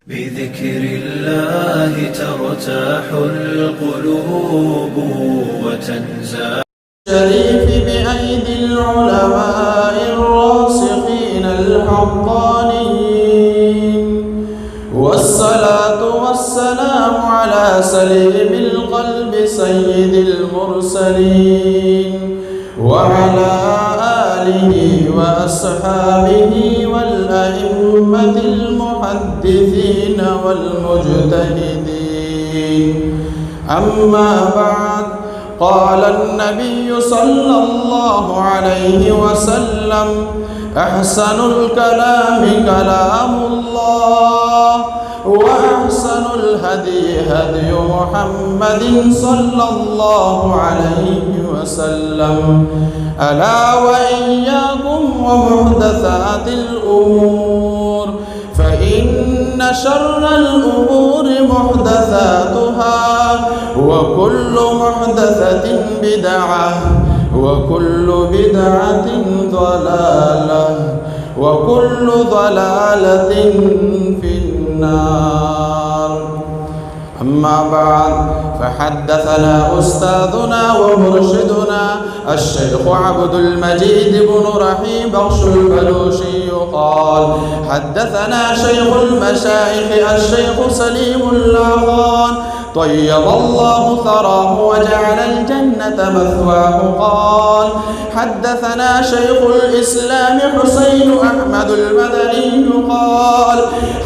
بذكر الله ترتاح القلوب وتنزع الشريف بأيدي العلماء الراسخين الحقانيين، والصلاة والسلام على سليم القلب سيد المرسلين وعلى آله وأصحابه والأئمة المحدثين والمجتهدين. أما بعد، قال النبي صلى الله عليه وسلم: أحسن الكلام كلام الله، وأحسن الهدي هدي محمد صلى الله عليه وسلم. ألا وإياكم ومحدثات الأمور، فإن شر الأمور محدثاتها، وكل محدثة بدعة، وكل بدعة ضلالة، وكل ضلالة في النار. أما بعد، فحدثنا أستاذنا ومرشدنا الشيخ عبد المجيد بن رحيم بخش البلوشي قال: حدثنا شيخ المشايخ الشيخ سليم اللاغان طيب الله ثراه وجعل الجنة مثواه قال: حدثنا شيخ الإسلام حسين أحمد المدني قال: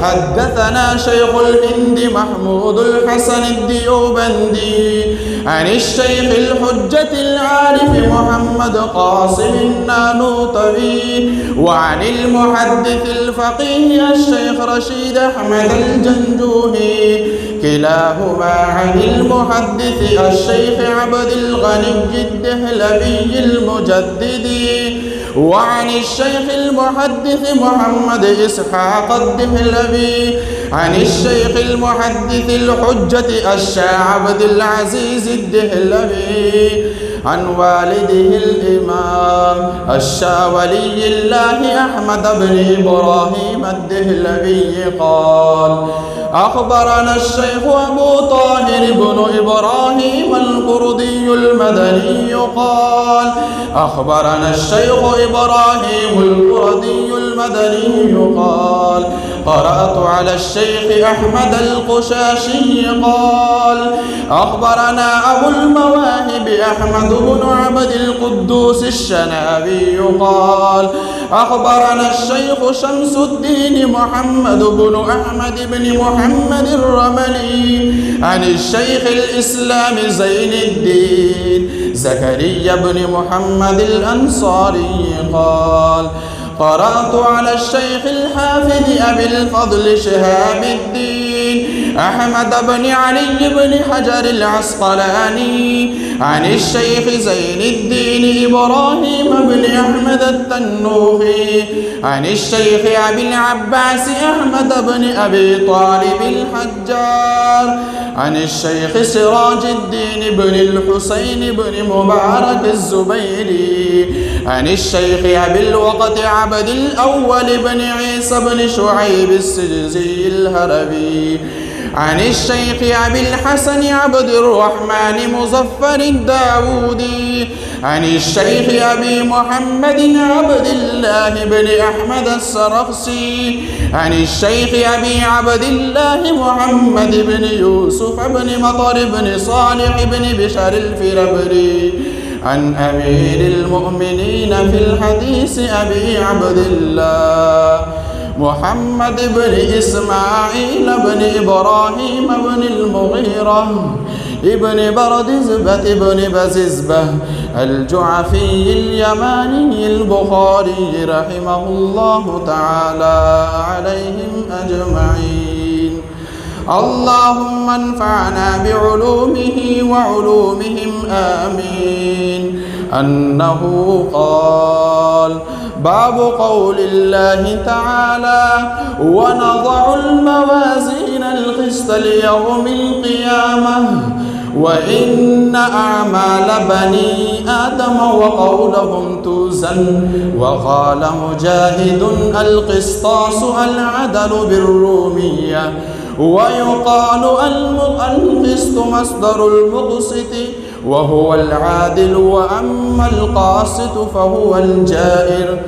حدثنا شيخ الهند محمود الحسن الديوبندي عن الشيخ الحجة العارف محمد قاسم النانوطبي، وعن المحدث الفقيه الشيخ رشيد أحمد الجنجوهي، كلاهما عن المحدث الشيخ عبد الغني الدهلبي المجددي، وعن الشيخ المحدث محمد إسحاق الدهلبي، عن الشيخ المحدث الحجة الشيخ عبد العزيز الدهلبي، عن والده الإمام الشاه ولي الله أحمد بن إبراهيم الدهلبي قال: أخبرنا الشيخ أبو طاهر بن إبراهيم القرضي المدني قال: أخبرنا الشيخ إبراهيم القرضي المدني قال: قرأت على الشيخ أحمد القشاشي قال: أخبرنا أبو المواهب أحمد بن عبد القدوس الشنابي قال: أخبرنا الشيخ شمس الدين محمد بن أحمد بن محمد الرملي عن الشيخ الإسلام زين الدين زكريا بن محمد الأنصاري قال: قرأت على الشيخ الحافظ أبي الفضل شهاب الدين أحمد بن علي بن حجر العسقلاني عن الشيخ زين الدين إبراهيم بن أحمد التنوخي عن الشيخ أبي العباس أحمد بن أبي طالب الحجار عن الشيخ سراج الدين بن الحسين بن مبارك الزبيري عن الشيخ أبي الوقت عبد الأول بن عيسى بن شعيب السجزي الهربي عن الشيخ أبي الحسن عبد الرحمن مظفر الداودي عن الشيخ أبي محمد عبد الله بن أحمد السرخسي عن الشيخ أبي عبد الله محمد بن يوسف بن مطر بن صالح بن بشر الفربري عن أمير المؤمنين في الحديث أبي عبد الله محمد بن إسماعيل بن إبراهيم بن المغيرة ابن بردزبة بن بززبة الجعفي اليماني البخاري رحمه الله تعالى عليهم أجمعين. اللهم انفعنا بعلومه وعلومهم آمين. أنه قال: باب قول الله تعالى: ونضع الموازين القسط ليوم القيامة وإن أعمال بني آدم وقولهم توزن. وقال مجاهد القسطاس العدل بالرومية. ويقال القسط مصدر المقسط وهو العادل، وأما القاسط فهو الجائر.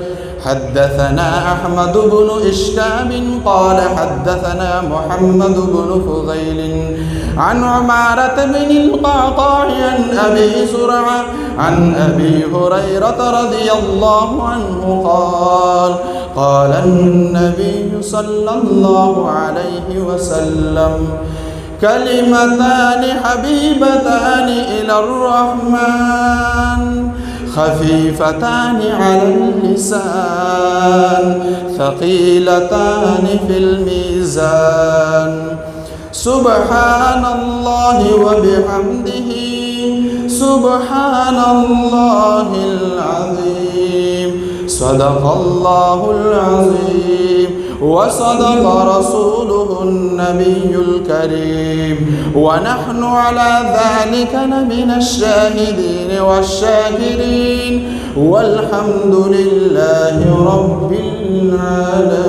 حدثنا أحمد بن إشكاب قال حدثنا محمد بن فضيل عن عمارة بن القعقاع عن أبي زرعة عن أبي هريرة رضي الله عنه قال قال النبي صلى الله عليه وسلم: كلمتان حبيبتان إلى الرحمن خفيفتان على اللسان ثقيلتان في الميزان. سبحان الله وبحمده سبحان الله العظيم. صدق الله العظيم وصدق رسوله النبي الكريم، ونحن على ذلك لمن الشاهدين والشاكرين، والحمد لله رب العالمين.